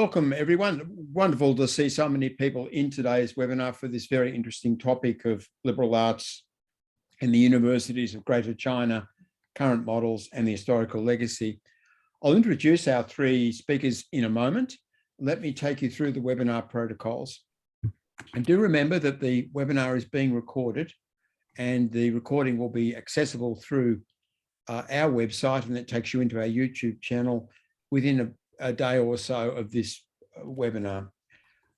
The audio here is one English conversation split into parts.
Welcome, everyone. Wonderful to see so many people in today's webinar for this very interesting topic of liberal arts and the universities of Greater China, current models and the historical legacy. I'll introduce our three speakers in a moment. Let me take you through the webinar protocols. And do remember that the webinar is being recorded and the recording will be accessible through our website, and that takes you into our YouTube channel within a day or so of this webinar.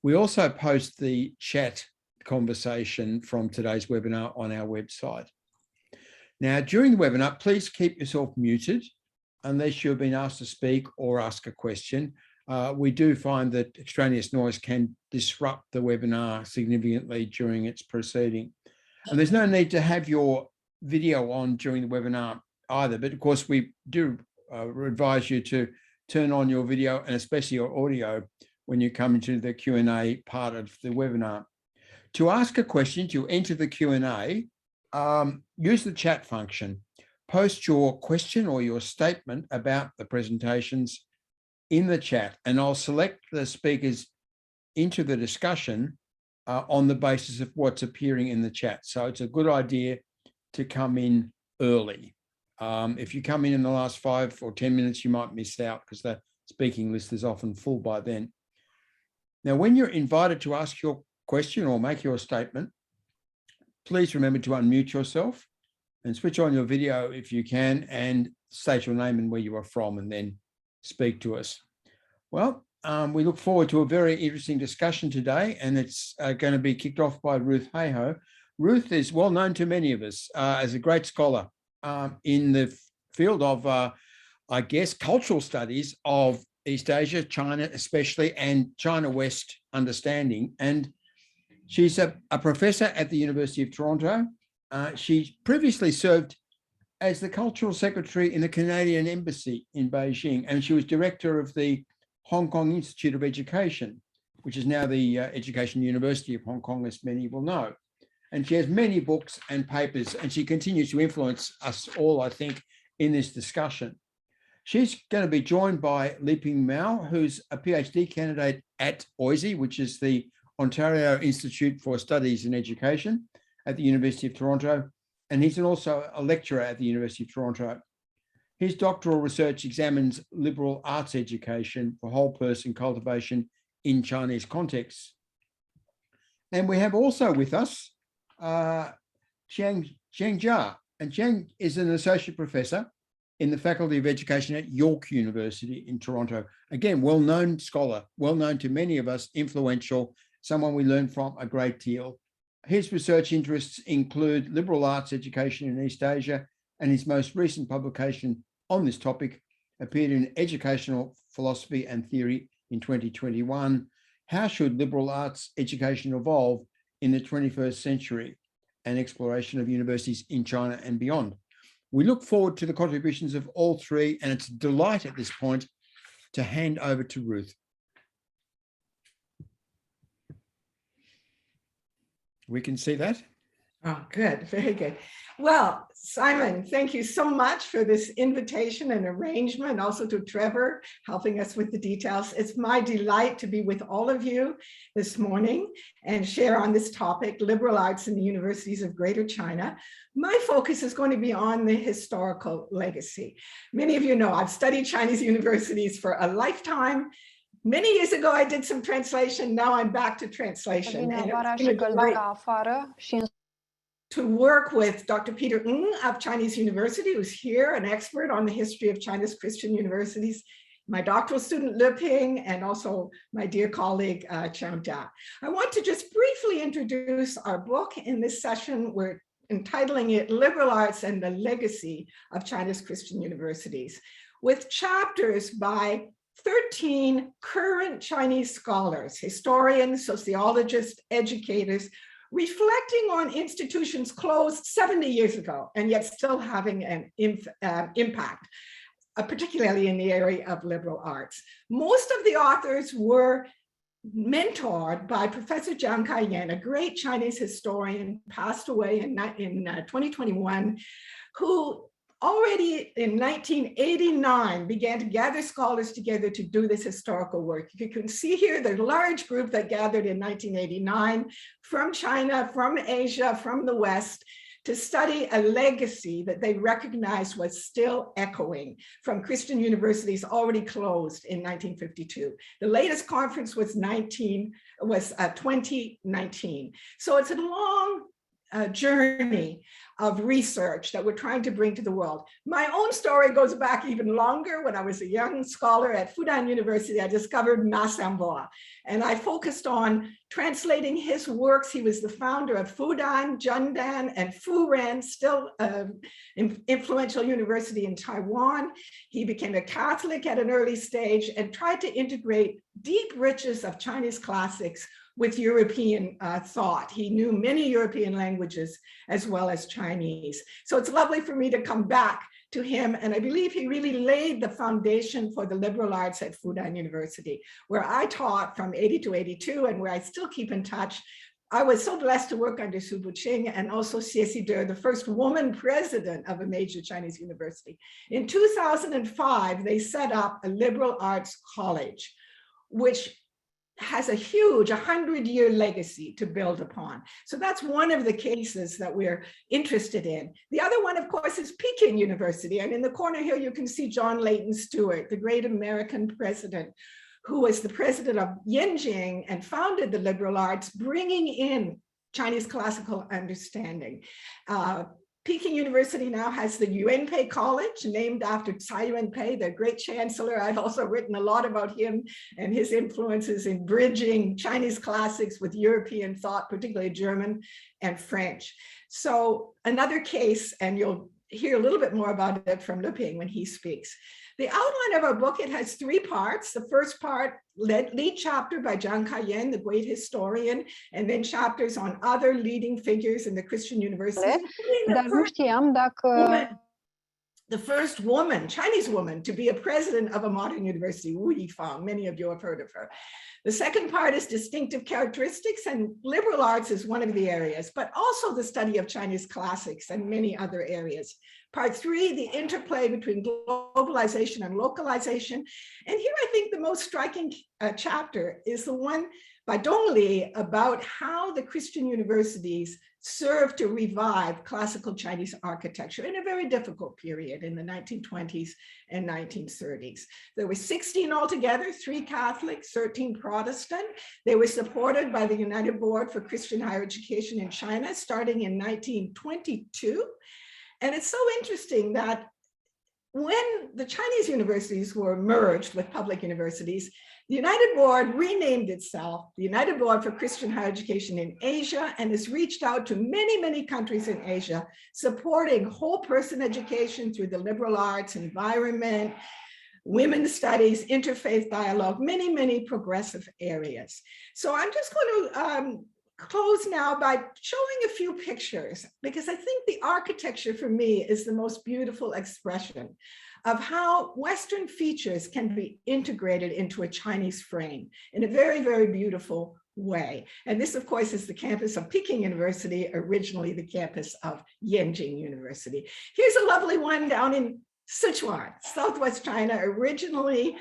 We also post the chat conversation from today's webinar on our website. Now, during the webinar, please keep yourself muted unless you've been asked to speak or ask a question. We do find that extraneous noise can disrupt the webinar significantly during its proceeding. And there's no need to have your video on during the webinar either, but of course we do advise you to turn on your video and especially your audio when you come into the Q&A part of the webinar. To ask a question, to enter the Q&A, use the chat function. Post your question or your statement about the presentations in the chat, and I'll select the speakers into the discussion on the basis of what's appearing in the chat. So it's a good idea to come in early. If you come in the last 5 or 10 minutes, you might miss out because the speaking list is often full by then. Now, when you're invited to ask your question or make your statement, please remember to unmute yourself and switch on your video if you can, and state your name and where you are from, and then speak to us. Well, we look forward to a very interesting discussion today, and it's going to be kicked off by Ruth Hayhoe. Ruth is well known to many of us as a great scholar in the field of, I guess, cultural studies of East Asia, China especially, and China West understanding. And she's a professor at the University of Toronto. She previously served as the cultural secretary in the Canadian Embassy in Beijing, and she was director of the Hong Kong Institute of Education, which is now the Education University of Hong Kong, as many will know. And she has many books and papers, and she continues to influence us all, I think, in this discussion. She's going to be joined by Leping Mou, who's a PhD candidate at OISE, which is the Ontario Institute for Studies in Education at the University of Toronto. And he's also a lecturer at the University of Toronto. His doctoral research examines liberal arts education for whole person cultivation in Chinese contexts. And we have also with us Qiang Zha, and Qiang is an associate professor in the Faculty of Education at York University in Toronto. Again, well-known scholar, well-known to many of us, influential, someone we learn from a great deal. His research interests include liberal arts education in East Asia, and his most recent publication on this topic appeared in Educational Philosophy and Theory in 2021. How should liberal arts education evolve in the 21st century? An exploration of universities in China and beyond. We look forward to the contributions of all three, and it's a delight at this point to hand over to Ruth. We can see that. Oh, good. Very good. Well, Simon, thank you so much for this invitation and arrangement, also to Trevor helping us with the details. It's my delight to be with all of you this morning and share on this topic, liberal arts in the universities of Greater China. My focus is going to be on the historical legacy. Many of you know I've studied Chinese universities for a lifetime. Many years ago, I did some translation. Now I'm back to translation. To work with Dr. Peter Ng of Chinese University, who's here, an expert on the history of China's Christian universities, my doctoral student Leping, and also my dear colleague Qiang Zha. I want to just briefly introduce our book in this session. We're entitling it Liberal Arts and the Legacy of China's Christian Universities, with chapters by 13 current Chinese scholars, historians, sociologists, educators, reflecting on institutions closed 70 years ago and yet still having an impact, particularly in the area of liberal arts. Most of the authors were mentored by Professor Jiang Kaiyan, a great Chinese historian, passed away in 2021, who already in 1989 began to gather scholars together to do this historical work. You can see here the large group that gathered in 1989 from China, from Asia, from the West, to study a legacy that they recognized was still echoing from Christian universities already closed in 1952. The latest conference was 2019. So it's a long journey of research that we're trying to bring to the world. My own story goes back even longer. When I was a young scholar at Fudan University, I discovered Ma Samboa, and I focused on translating his works. He was the founder of Fudan, Jundan, and Furen, still influential university in Taiwan. He became a Catholic at an early stage and tried to integrate deep riches of Chinese classics with European thought. He knew many European languages as well as Chinese. So it's lovely for me to come back to him. And I believe he really laid the foundation for the liberal arts at Fudan University, where I taught from 80 to 82 and where I still keep in touch. I was so blessed to work under Su Buqing and also Xie Xide, the first woman president of a major Chinese university. In 2005, they set up a liberal arts college, which has a huge 100-year legacy to build upon. So that's one of the cases that we're interested in. The other one, of course, is Peking University. And in the corner here, you can see John Leighton Stewart, the great American president, who was the president of Yenjing and founded the liberal arts, bringing in Chinese classical understanding. Peking University now has the Yuanpei College, named after Tsai Yuanpei, the great chancellor. I've also written a lot about him and his influences in bridging Chinese classics with European thought, particularly German and French. So another case, and you'll hear a little bit more about it from Leping when he speaks. The outline of our book, it has three parts. The first part, lead chapter by Zhang Kaiyan, the great historian, and then chapters on other leading figures in the Christian universities. Dar nu știam dacă... The first woman, Chinese woman, to be a president of a modern university, Wu Yifang. Many of you have heard of her. The second part is distinctive characteristics, and liberal arts is one of the areas, but also the study of Chinese classics and many other areas. Part three, the interplay between globalization and localization. And here I think the most striking chapter is the one by Dongli about how the Christian universities served to revive classical Chinese architecture in a very difficult period in the 1920s and 1930s. There were 16 altogether, 3 Catholic, 13 Protestant. They were supported by the United Board for Christian Higher Education in China starting in 1922. And it's so interesting that when the Chinese universities were merged with public universities, the United Board renamed itself the United Board for Christian Higher Education in Asia, and has reached out to many, many countries in Asia, supporting whole person education through the liberal arts, environment, women's studies, interfaith dialogue, many, many progressive areas. So I'm just going to close now by showing a few pictures, because I think the architecture for me is the most beautiful expression of how Western features can be integrated into a Chinese frame in a very, very beautiful way. And this, of course, is the campus of Peking University, originally the campus of Yenjing University. Here's a lovely one down in Sichuan, Southwest China, originally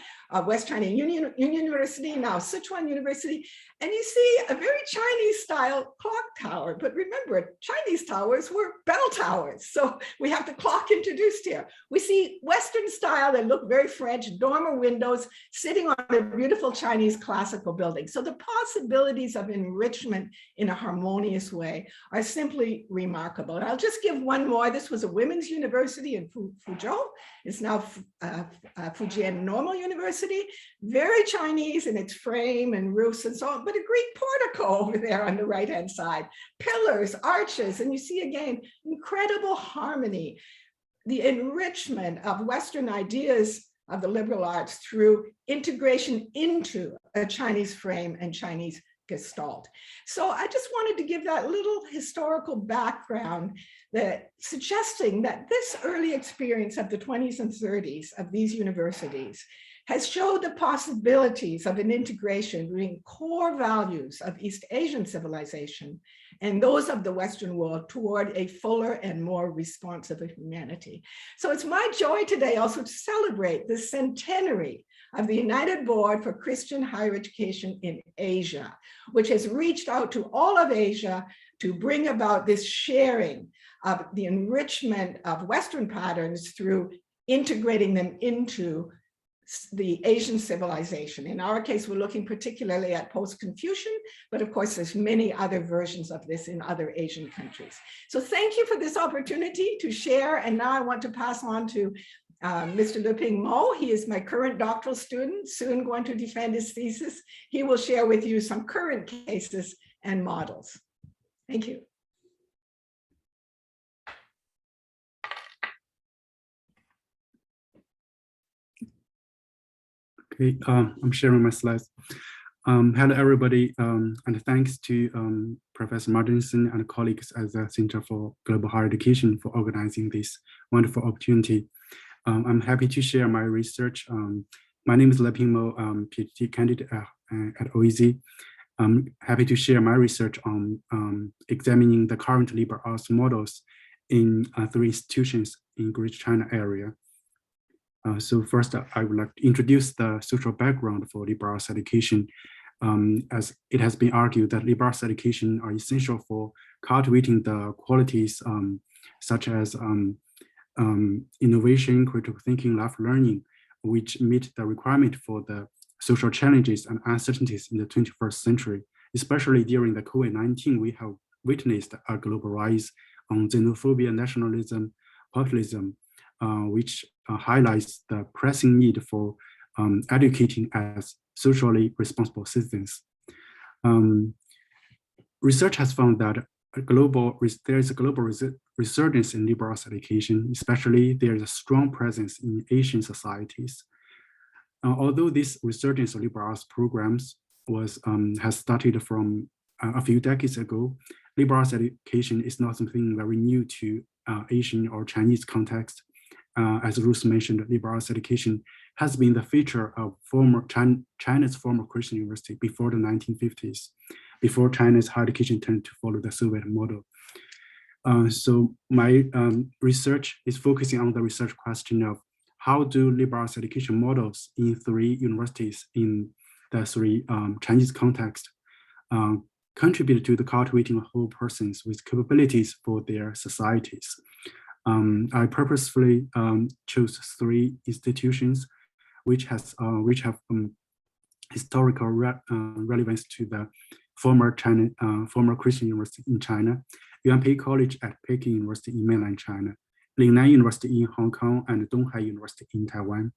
West China Union University, now Sichuan University. And you see a very Chinese style clock tower, but remember, Chinese towers were bell towers. So we have the clock introduced here. We see Western style that look very French, dormer windows sitting on a beautiful Chinese classical building. So the possibilities of enrichment in a harmonious way are simply remarkable. And I'll just give one more. This was a women's university in Fuzhou. It's now Fujian Normal University, very Chinese in its frame and roofs and so on, but a Greek portico over there on the right-hand side, pillars, arches, and you see again, incredible harmony, the enrichment of Western ideas of the liberal arts through integration into a Chinese frame and Chinese gestalt. So I just wanted to give that little historical background, that suggesting that this early experience of the 20s and 30s of these universities has showed the possibilities of an integration between core values of East Asian civilization and those of the Western world toward a fuller and more responsive humanity. So it's my joy today also to celebrate the centenary of the United Board for Christian Higher Education in Asia, which has reached out to all of Asia to bring about this sharing of the enrichment of Western patterns through integrating them into the Asian civilization. In our case, we're looking particularly at post-Confucian, but of course, there's many other versions of this in other Asian countries. So thank you for this opportunity to share. And now I want to pass on to Mr. Leping Mou. He is my current doctoral student, soon going to defend his thesis. He will share with you some current cases and models. Thank you. Okay, I'm sharing my slides. Hello, everybody, and thanks to Professor Martinson and colleagues at the Center for Global Higher Education for organizing this wonderful opportunity. I'm happy to share my research. My name is Leping Mou, PhD candidate at OEZ. I'm happy to share my research on examining the current liberal arts models in 3 institutions in Greater China area. So first, I would like to introduce the social background for liberal arts education, as it has been argued that liberal arts education are essential for cultivating the qualities such as innovation, critical thinking, life learning, which meet the requirement for the social challenges and uncertainties in the 21st century. Especially during the COVID-19, we have witnessed a global rise on xenophobia, nationalism, populism, which highlights the pressing need for educating as socially responsible citizens. Research has found that there is a global resurgence in liberal arts education, especially there is a strong presence in Asian societies. Although this resurgence of liberal arts programs has started from a few decades ago, liberal arts education is not something very new to Asian or Chinese context. As Ruth mentioned, liberal arts education has been the feature of China's former Christian university before the 1950s, before China's higher education turned to follow the Soviet model. So my research is focusing on the research question of how do liberal arts education models in 3 universities in the 3 Chinese context contribute to the cultivating of whole persons with capabilities for their societies. I purposefully chose 3 institutions which have historical relevance to the former Christian university in China, Yuanpei College at Peking University in mainland China, Lingnan University in Hong Kong, and Donghua University in Taiwan.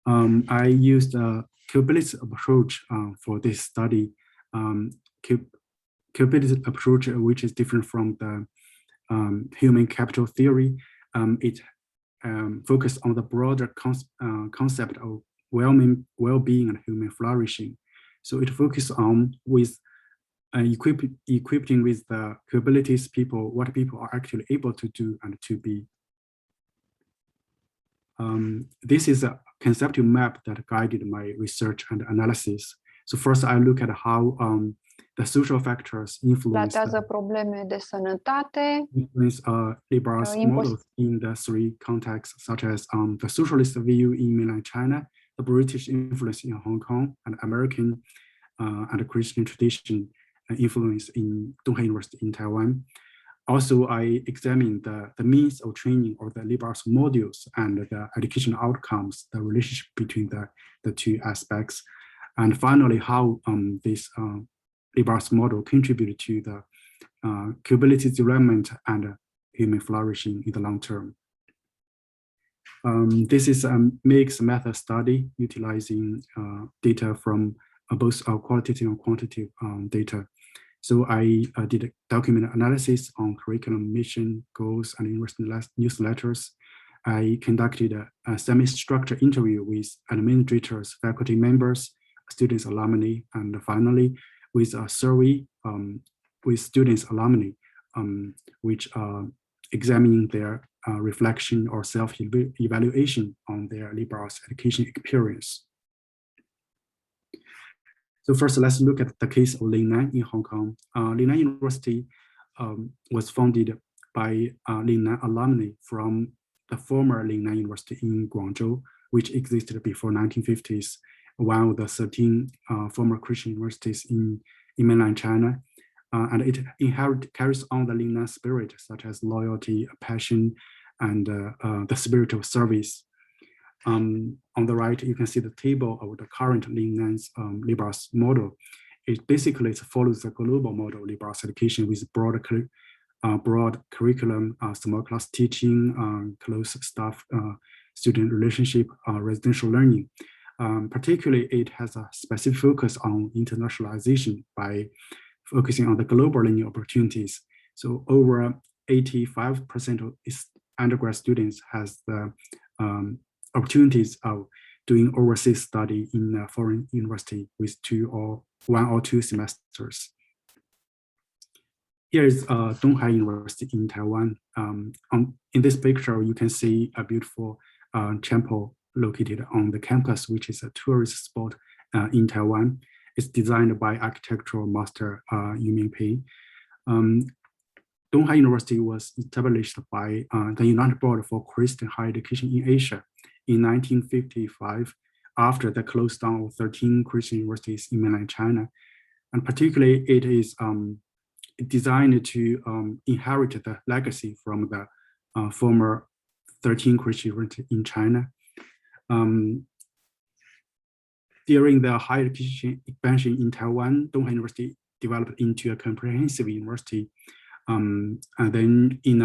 I used a capability approach for this study. Capability approach, which is different from the human capital theory. It focused on the broader concept of well-being and human flourishing. So it focused on with equipping with the capabilities what people are actually able to do and to be. This is a conceptual map that guided my research and analysis. So first, I look at how the social factors influence probleme de sănătate, liberal arts models in the 3 contexts, such as the socialist view in mainland China, the British influence in Hong Kong, and American and Christian tradition influence in Donghua University in Taiwan. Also, I examined the means of training or the liberal arts modules and the educational outcomes, the relationship between the 2 aspects. And finally, how this liberal arts model contributed to the capability development and human flourishing in the long term. This is a mixed method study utilizing data from both qualitative and quantitative data. So I did document analysis on curriculum, mission, goals, and university newsletters. I conducted a semi-structured interview with administrators, faculty members, students, alumni, and finally with a survey with students, alumni, which examining their reflection or self-evaluation on their liberal arts education experience. So first, let's look at the case of Lingnan in Hong Kong. Lingnan University was founded by Lingnan alumni from the former Lingnan University in Guangzhou, which existed before 1950s, one of the 13 former Christian universities in mainland China. And it carries on the Lingnan spirit, such as loyalty, passion, and the spirit of service. On the right, you can see the table of the current Lingnan's liberal arts model. It basically follows the global model of liberal arts education with broad curriculum, small class teaching, close staff, student relationship, residential learning. Particularly, it has a specific focus on internationalization by focusing on the global learning opportunities. So over 85% of its undergrad students has the opportunities of doing overseas study in a foreign university with one or two semesters. Here is Donghua University in Taiwan. In this picture, you can see a beautiful temple located on the campus, which is a tourist spot in Taiwan. It's designed by architectural master Yu Mingpei. Donghua University was established by the United Board for Christian Higher Education in Asia in 1955, after the close down of 13 Christian universities in mainland China. And particularly, it is designed to inherit the legacy from the former 13 Christian universities in China. During the higher education expansion in Taiwan, Donghua University developed into a comprehensive university. And then in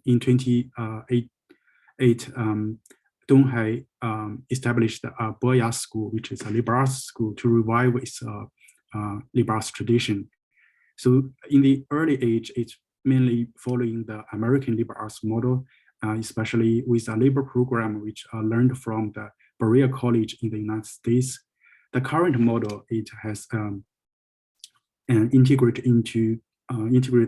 2008, Donghua established a Boya school, which is a liberal arts school, to revive its liberal arts tradition. So in the early age, it's mainly following the American liberal arts model, especially with a labor program which learned from the Berea College in the United States. The current model, it has integrate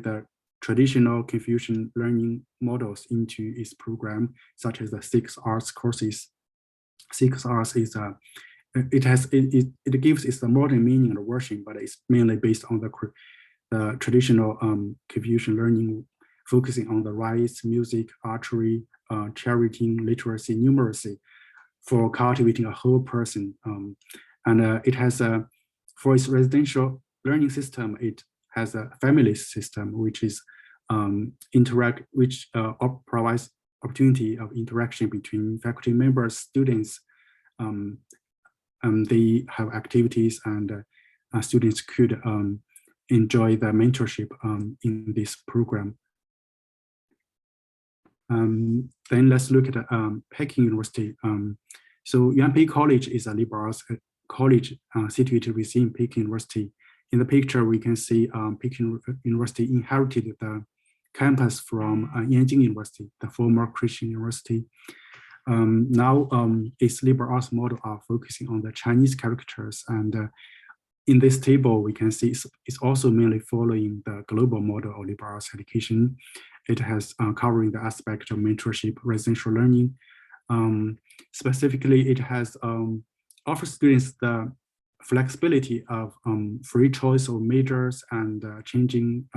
the traditional Confucian learning models into its program, such as the 6 arts courses. 6 arts is it gives its modern meaning and version, but it's mainly based on the traditional Confucian learning, focusing on the rites, music, archery, charioting, literacy, numeracy, for cultivating a whole person. And it has for its residential learning system, it has a family system, which is provides opportunity of interaction between faculty members, students. They have activities, and students could enjoy the mentorship in this program. Then let's look at Peking University. So Yuanpei College is a liberal arts college situated within Peking University. In the picture, we can see Peking University inherited the campus from Yanjing University, the former Christian university. Now its liberal arts model are focusing on the Chinese characters, and in this table, we can see it's also mainly following the global model of liberal arts education. It has covering the aspect of mentorship, residential learning. Specifically, it has offers students the flexibility of free choice of majors and changing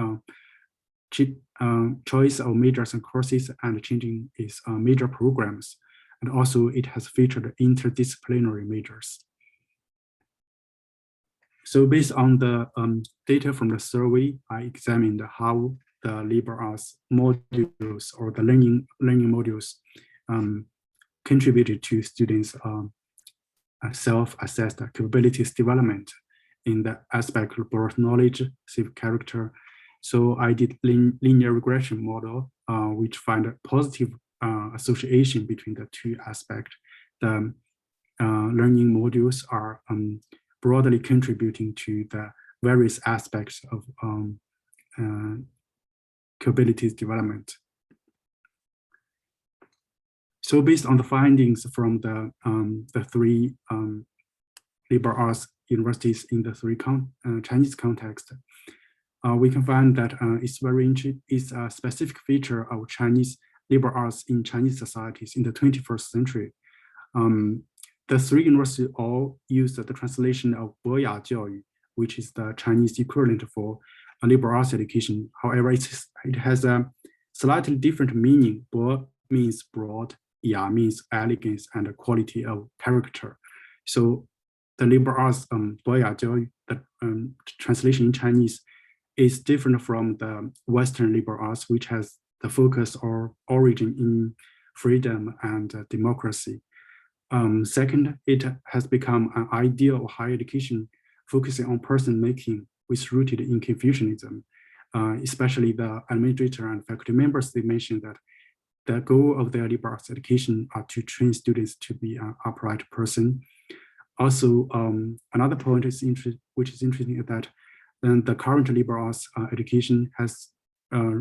choice of majors and courses, and changing its major programs. And also it has featured interdisciplinary majors. So based on the data from the survey, I examined how the liberal arts modules or the learning modules contributed to students' self-assessed capabilities development in the aspect of broad knowledge, civic character. So I did linear regression model, which find a positive association between the two aspects. The learning modules are broadly contributing to the various aspects of capabilities development. So based on the findings from the 3 liberal arts universities in the 3 Chinese context, we can find that it's a specific feature of Chinese liberal arts in Chinese societies in the 21st century. The three universities all use the translation of 博雅教育, which is the Chinese equivalent for a liberal arts education. However, it has a slightly different meaning. 博 means broad, 雅 means elegance and quality of character. So the liberal arts, 博雅教育, the translation in Chinese is different from the Western liberal arts, which has the focus or origin in freedom and democracy. Second, it has become an ideal of higher education focusing on person making, which is rooted in Confucianism. Especially the administrator and faculty members, they mentioned that the goal of their liberal arts education are to train students to be an upright person. Also, another point which is interesting is that the current liberal arts education has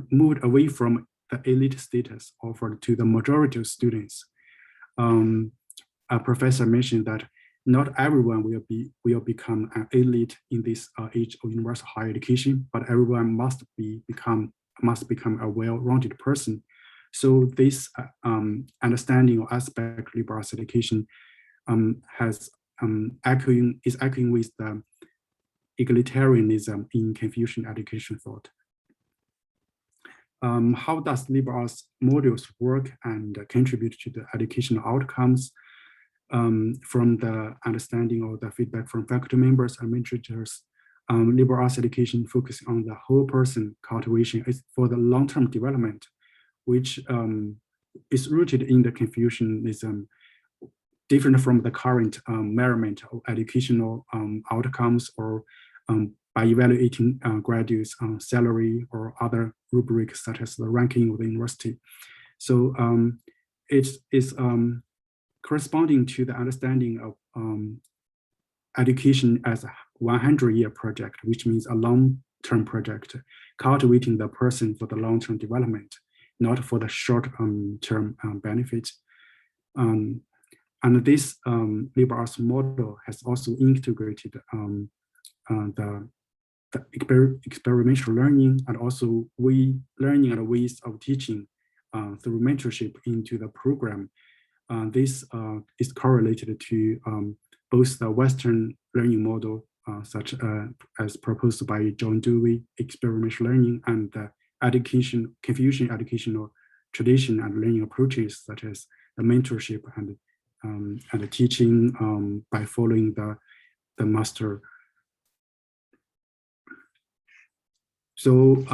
moved away from the elite status offered to the majority of students. A professor mentioned that not everyone will become an elite in this age of universal higher education, but everyone must become a well-rounded person. So this understanding or aspect of liberal arts education is echoing with the egalitarianism in Confucian education thought. How does liberal arts modules work and contribute to the educational outcomes? From the understanding or the feedback from faculty members and administrators, liberal arts education focuses on the whole person cultivation for the long-term development, which is rooted in the Confucianism, different from the current measurement of educational outcomes or by evaluating graduates on salary or other rubrics such as the ranking of the university. So it is corresponding to the understanding of education as a 100-year project, which means a long-term project, cultivating the person for the long-term development, not for the short-term benefit. And this liberal arts model has also integrated the experiential learning and also learning and ways of teaching through mentorship into the program. This is correlated to both the Western learning model, such as proposed by John Dewey, experiential learning, and the Confucian educational tradition and learning approaches, such as the mentorship and the teaching by following the master. So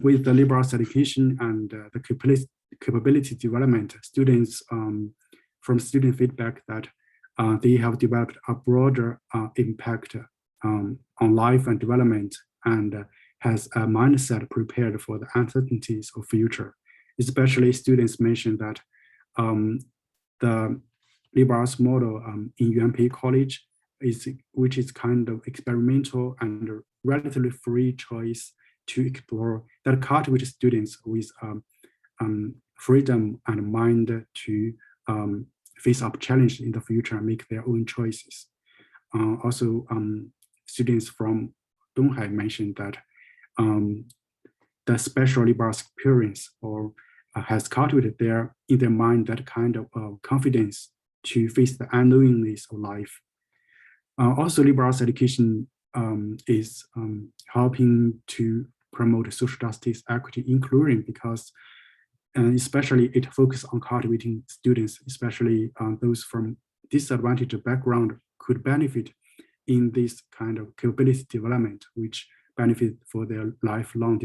with the liberal arts education and the capability development, students from student feedback that they have developed a broader impact on life and development and has a mindset prepared for the uncertainties of future. Especially students mentioned that the liberal arts model in UMP College, which is kind of experimental and relatively free choice to explore, that cultivates students with freedom and mind to face up challenges in the future and make their own choices. Also, students from Donghua mentioned that the special liberal arts experience or has cultivated in their mind that kind of confidence to face the unknowingness of life. Also, liberal arts education is helping to promote social justice, equity, inclusion, because especially it focuses on cultivating students, especially those from disadvantaged background could benefit in this kind of capability development, which benefit for their lifelong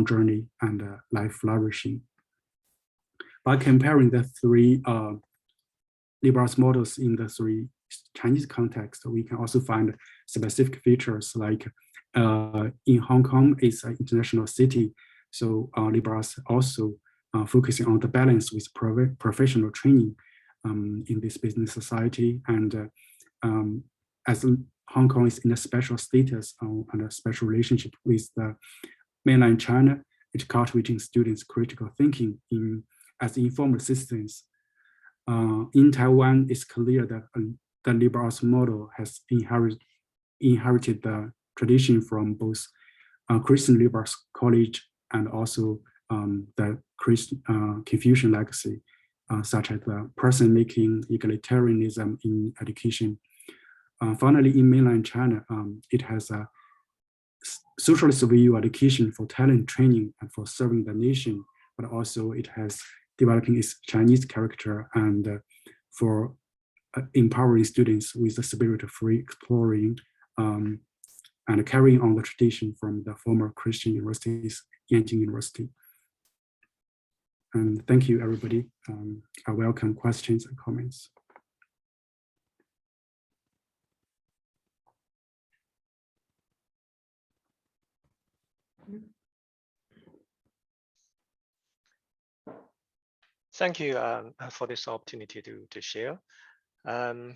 journey and life flourishing. By comparing the three liberal arts models in the three Chinese contexts, we can also find specific features like in Hong Kong, it's an international city. So liberal arts also focusing on the balance with professional training in this business society. And as Hong Kong is in a special status and a special relationship with the mainland China, it's cultivating students' critical thinking as informed citizens. In Taiwan, it's clear that the liberal arts model has inherited the tradition from both Christian liberal college, and also the Confucian legacy, such as the person-making egalitarianism in education. Finally, in mainland China, it has a socialist view education for talent training and for serving the nation, but also it has developing its Chinese character and for empowering students with the spirit of free exploring and carrying on the tradition from the former Christian universities, Yanjing University. And thank you, everybody. I welcome questions and comments. Thank you for this opportunity to share. What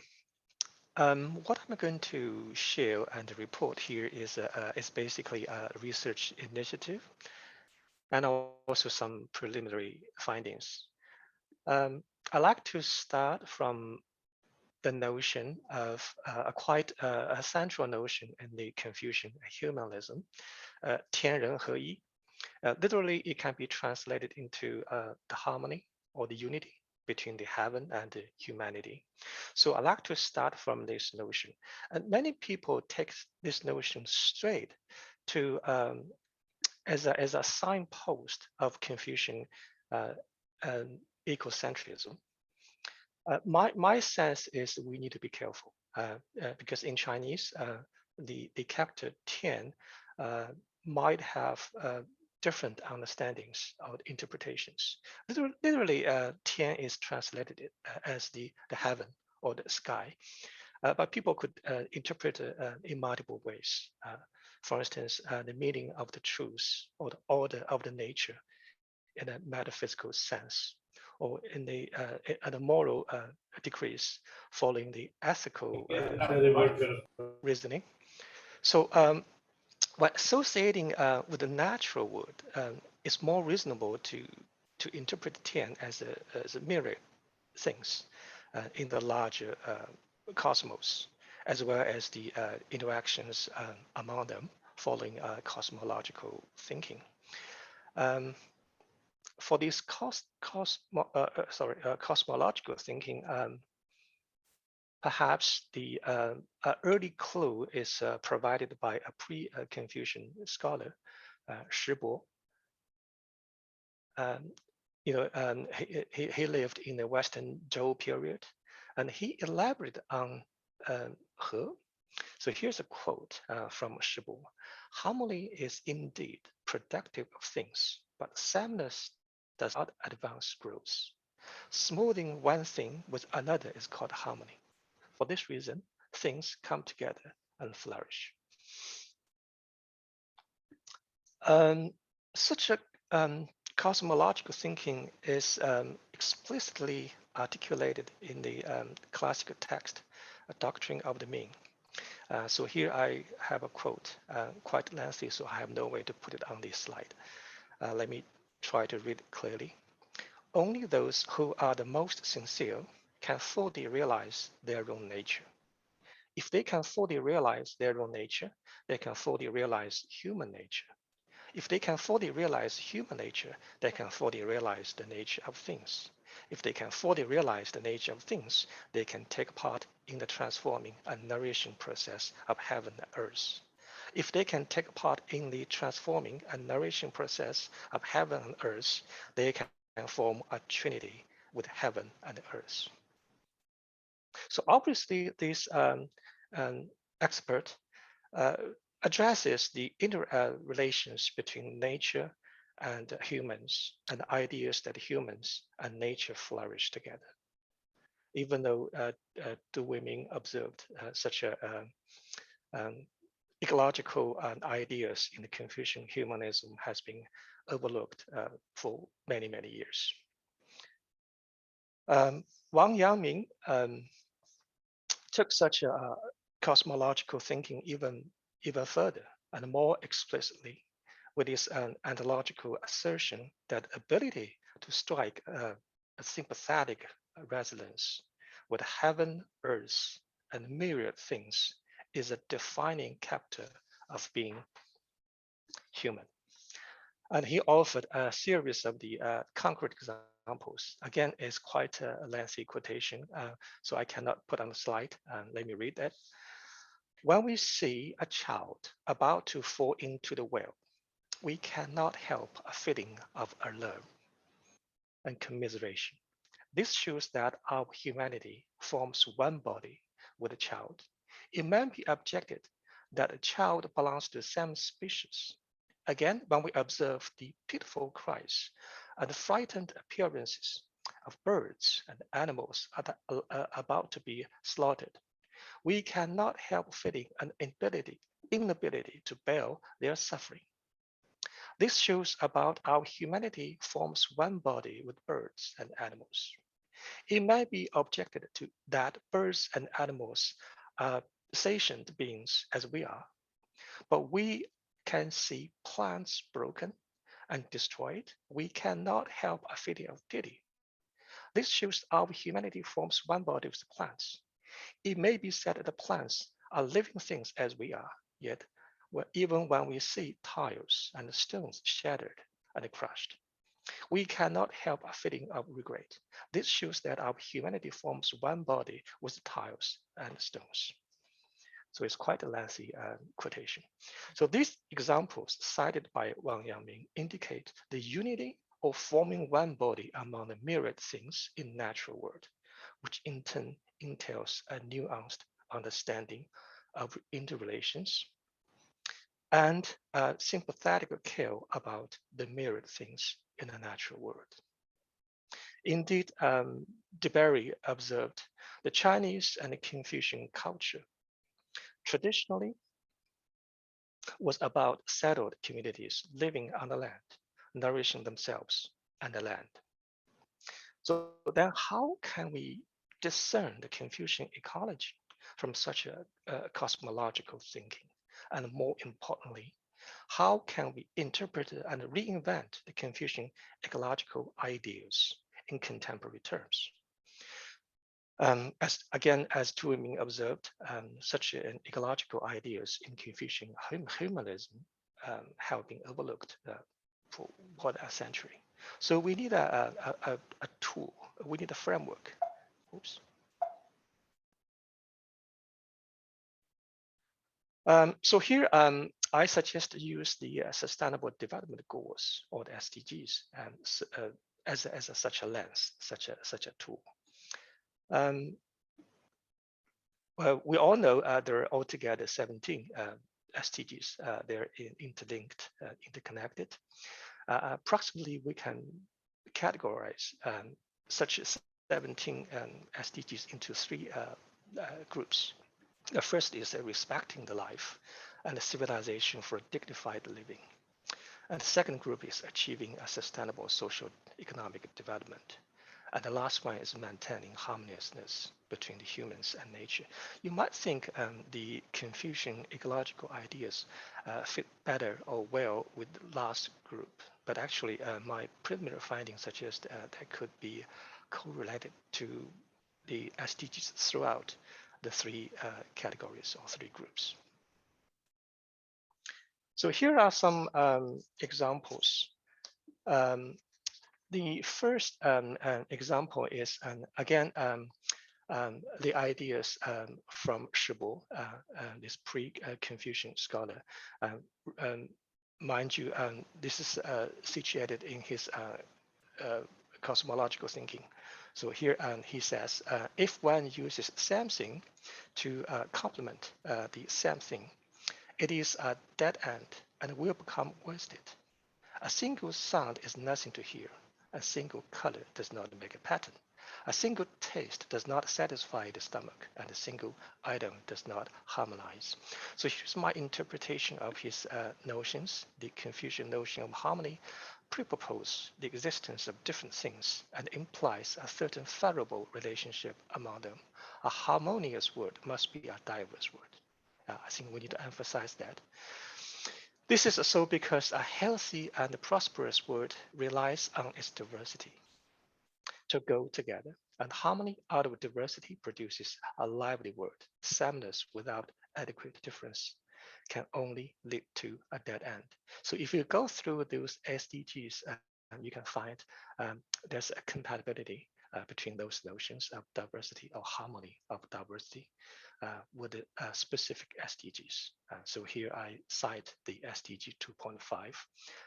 I'm going to share and report here is basically a research initiative and also some preliminary findings. I like to start from the notion of a central notion in the Confucian humanism, 天人合一. Literally, it can be translated into the harmony or the unity between the heaven and the humanity. So I like to start from this notion. And many people take this notion straight to as a signpost of Confucian ecocentrism. My sense is we need to be careful because in Chinese, the character 天 might have different understandings or interpretations. Literally, 天 is translated as the heaven or the sky, but people could interpret it in multiple ways. For instance, the meaning of the truth or the order of the nature in a metaphysical sense, or in the moral decrees following the ethical reasoning. So when associating with the natural world, it's more reasonable to interpret 天 as a mirror things in the larger cosmos, as well as the interactions among them following cosmological thinking. For this cosmological thinking, perhaps the early clue is provided by a pre-Confucian scholar, Shi Bo. He lived in the Western Zhou period, and he elaborated on He. So here's a quote from Shi Bo. Harmony is indeed productive of things, but sameness does not advance growth. Smoothing one thing with another is called harmony. For this reason, things come together and flourish. Such a cosmological thinking is explicitly articulated in the classical text, A Doctrine of the Mean. So here I have a quote, quite lengthy, so I have no way to put it on this slide. Let me try to read it clearly. Only those who are the most sincere can fully realize their own nature. If they can fully realize their own nature, they can fully realize human nature. If they can fully realize human nature, they can fully realize the nature of things. If they can fully realize the nature of things, they can take part in the transforming and nourishing process of heaven and earth. If they can take part in the transforming and nourishing process of heaven and earth, they can form a trinity with heaven and earth. So obviously, this expert addresses the interrelations between nature and humans and the ideas that humans and nature flourish together. Even though Du Weiming observed such ecological ideas in the Confucian humanism has been overlooked for many, many years. Wang Yangming took such a cosmological thinking even further and more explicitly with his analogical assertion that ability to strike a sympathetic resonance with heaven, earth, and myriad things is a defining character of being human. And he offered a series of the concrete examples. Again, it's quite a lengthy quotation, so I cannot put on the slide. Let me read that. When we see a child about to fall into the well, we cannot help a feeling of alarm and commiseration. This shows that our humanity forms one body with a child. It may be objected that a child belongs to the same species. Again, when we observe the pitiful cries and the frightened appearances of birds and animals about to be slaughtered, we cannot help feeling an inability to bear their suffering. This shows about our humanity forms one body with birds and animals. It may be objected to that birds and animals are sentient beings as we are, but we can see plants broken and destroyed. We cannot help a feeling of pity. This shows our humanity forms one body with the plants. It may be said that the plants are living things as we are, yet even when we see tiles and stones shattered and crushed, we cannot help a feeling of regret. This shows that our humanity forms one body with tiles and stones. So it's quite a lengthy quotation. So these examples cited by Wang Yangming indicate the unity of forming one body among the myriad things in natural world, which in turn entails a nuanced understanding of interrelations and a sympathetic care about the myriad things in the natural world. Indeed, DeBerry observed the Chinese and the Confucian culture traditionally was about settled communities living on the land, nourishing themselves and the land. So then how can we discern the Confucian ecology from such a cosmological thinking? And more importantly, how can we interpret and reinvent the Confucian ecological ideals in contemporary terms? As Tu Ming observed, such an ecological ideas in Confucian humanism have been overlooked for more than a century. So we need a tool, we need a framework. Oops. So here, I suggest to use the Sustainable Development Goals, or the SDGs, as such a lens, such a tool. Well, we all know there are altogether 17 SDGs. They're interlinked, interconnected. Approximately, we can categorize such 17 SDGs into three groups. The first is respecting the life and the civilization for dignified living. And the second group is achieving a sustainable social economic development. And the last one is maintaining harmoniousness between the humans and nature. You might think the Confucian ecological ideas fit better or well with the last group, but actually my preliminary findings suggest that could be correlated to the SDGs throughout the three categories or three groups. So here are some examples. The first example is, again, the ideas from Shibo, this pre-Confucian scholar. Mind you, this is situated in his cosmological thinking. So here he says, if one uses something to complement the same thing, it is a dead end and will become wasted. A single sound is nothing to hear. A single color does not make a pattern. A single taste does not satisfy the stomach, and a single item does not harmonize. So here's my interpretation of his notions. The Confucian notion of harmony preproposes the existence of different things and implies a certain favorable relationship among them. A harmonious word must be a diverse word. I think we need to emphasize that. This is so because a healthy and prosperous world relies on its diversity to go together, and harmony out of diversity produces a lively world. Sameness without adequate difference can only lead to a dead end. So if you go through those SDGs, you can find there's a compatibility between those notions of diversity or harmony of diversity with the specific SDGs. So here I cite the SDG 2.5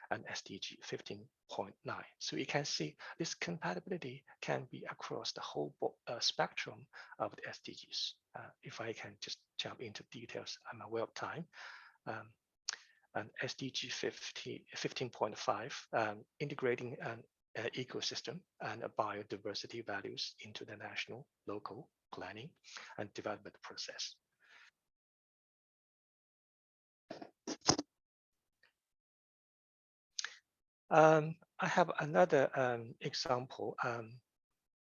and SDG 15.9. So you can see this compatibility can be across the whole spectrum of the SDGs. If I can just jump into details, I'm aware of time. And SDG 15.5, integrating an ecosystem and biodiversity values into the national, local planning and development process. I have another example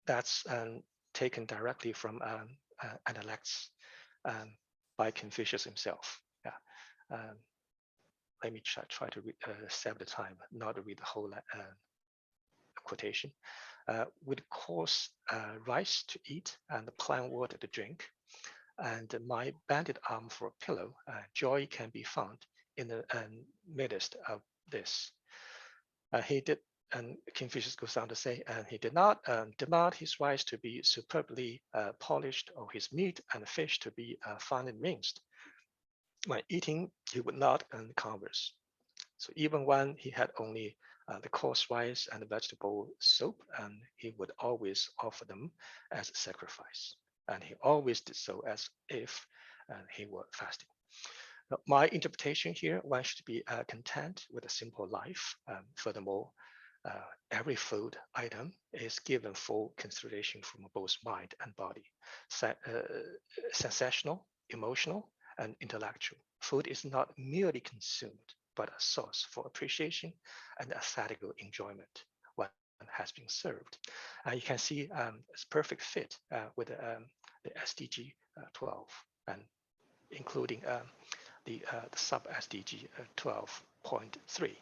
that's taken directly from Analects by Confucius himself. Yeah. Let me try to save the time, not to read the whole quotation. With coarse rice to eat and plain water to drink, and my banded arm for a pillow, joy can be found in the midst of this. He did, and Confucius goes on to say, and he did not demand his rice to be superbly polished or his meat and fish to be finely minced. When eating, he would not converse. So even when he had only the coarse rice and the vegetable soup, and he would always offer them as a sacrifice. And he always did so as if he were fasting. Now, my interpretation here, one should be content with a simple life. Furthermore, every food item is given full consideration from both mind and body, sensational, emotional, and intellectual. Food is not merely consumed, but a source for appreciation and aesthetical enjoyment when it has been served. You can see it's perfect fit with the SDG 12, and including the sub SDG 12.3.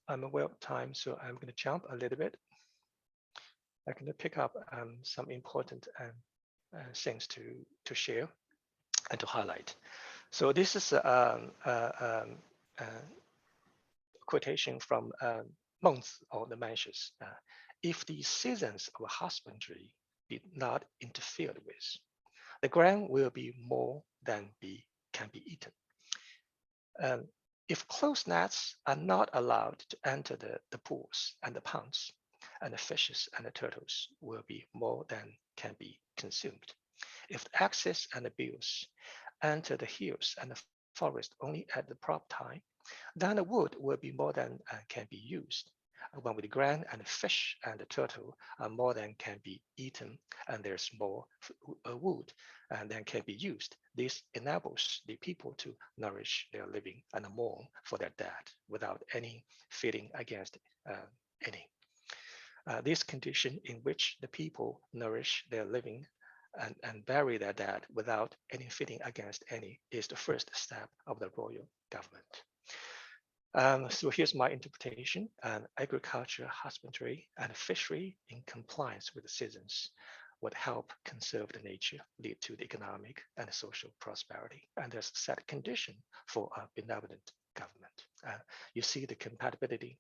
I'm aware of time, so I'm going to jump a little bit. I'm going to pick up some important things to share and to highlight. So this is a quotation from Monks or the Measures. If the seasons of husbandry be not interfered with, the grain will be more than can be eaten. If closed nets are not allowed to enter the pools and the ponds, and the fishes and the turtles will be more than can be consumed. If the axes and the bills enter the hills and the forest only at the proper time, then the wood will be more than can be used. When with the grain and the fish and the turtle are more than can be eaten, and there's more wood than can be used, this enables the people to nourish their living and mourn for their dead without any feeling against any. This condition in which the people nourish their living and bury their dead without any feeling against any is the first step of the royal government. So here's my interpretation. Agriculture, husbandry, and fishery in compliance with the seasons would help conserve the nature, lead to the economic and social prosperity. And there's a set condition for a benevolent government. You see the compatibility,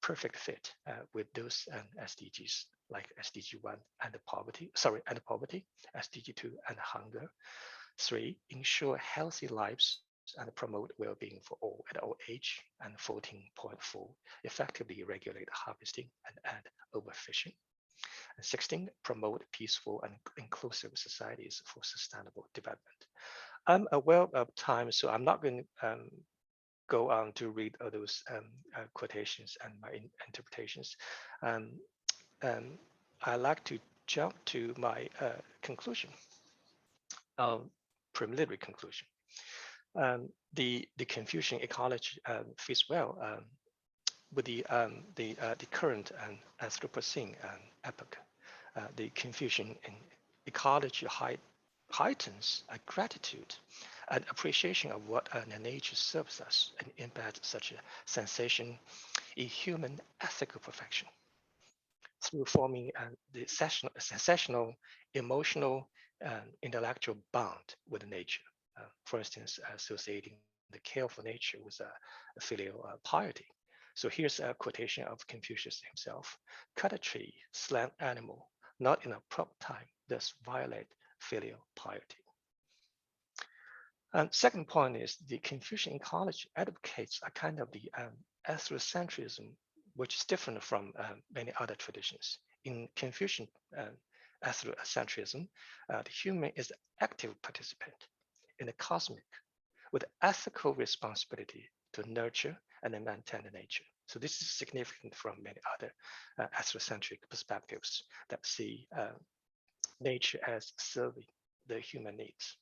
perfect fit with those SDGs like SDG 1 and the poverty, SDG 2 and hunger. 3, ensure healthy lives and promote well-being for all at all age. And 14.4, effectively regulate harvesting and end overfishing. And 16, promote peaceful and inclusive societies for sustainable development. I'm aware of time, so I'm not going to go on to read all those quotations and my interpretations. I like to jump to my conclusion, preliminary conclusion. The Confucian ecology fits well with the current Anthropocene epoch. The Confucian ecology heightens a gratitude and appreciation of what nature serves us and embeds such a sensation in human ethical perfection. through forming the sensational, emotional, intellectual bond with nature. For instance, associating the care for nature with a filial piety. So here's a quotation of Confucius himself: "Cut a tree, slam animal, not in a proper time, thus violate filial piety." And second point is the Confucian ecology advocates a kind of the ethnocentrism, which is different from many other traditions. In Confucian ethnocentrism, the human is an active participant in the cosmic with ethical responsibility to nurture and maintain nature. So this is significant from many other ethnocentric perspectives that see nature as serving the human needs.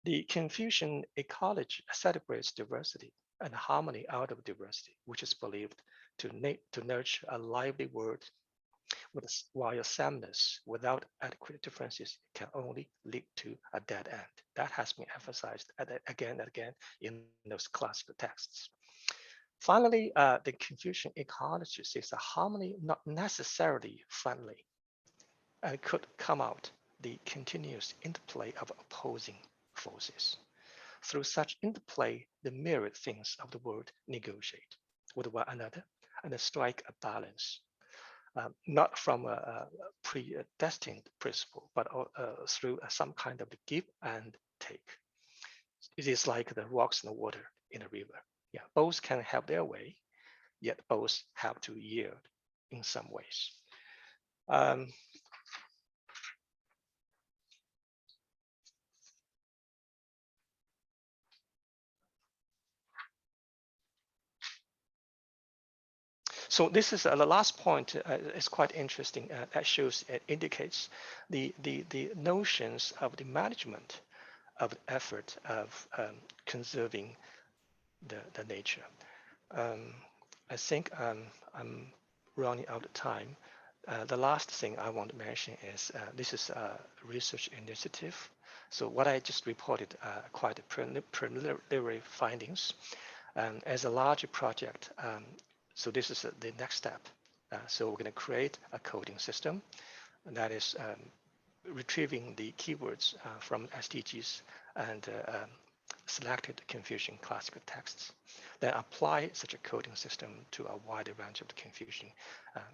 The Confucian ecology celebrates diversity and harmony out of diversity, which is believed to nurture a lively world, while sameness without adequate differences can only lead to a dead end. That has been emphasized again and again in those classical texts. Finally, the Confucian ecology sees a harmony not necessarily friendly, and could come out the continuous interplay of opposing forces. Through such interplay, the myriad things of the world negotiate with one another and strike a balance, not from a predestined principle, but through some kind of give and take. It is like the rocks and the water in a river. Yeah, both can have their way, yet both have to yield in some ways. So this is the last point. Is quite interesting. That shows, it indicates the notions of the management of the effort of conserving the nature. I think I'm running out of time. The last thing I want to mention is this is a research initiative. So what I just reported quite preliminary findings. As a larger project, so this is the next step. So we're going to create a coding system, and that is retrieving the keywords from SDGs and selected Confucian classical texts. Then apply such a coding system to a wider range of the Confucian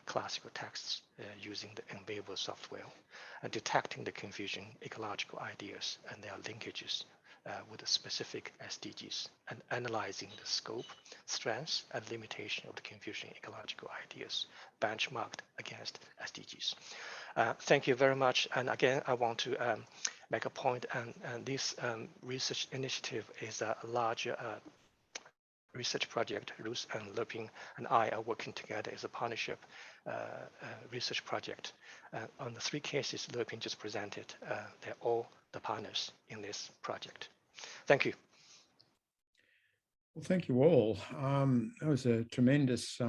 classical texts using the Enviable software, and detecting the Confucian ecological ideas and their linkages with the specific SDGs, and analyzing the scope, strengths, and limitation of the Confucian ecological ideas benchmarked against SDGs. Thank you very much. And again, I want to make a point, and this research initiative is a larger research project. Ruth and Leping and I are working together as a partnership research project. On the three cases Leping just presented, they're all the partners in this project. Thank you. Well, thank you all. That was a tremendous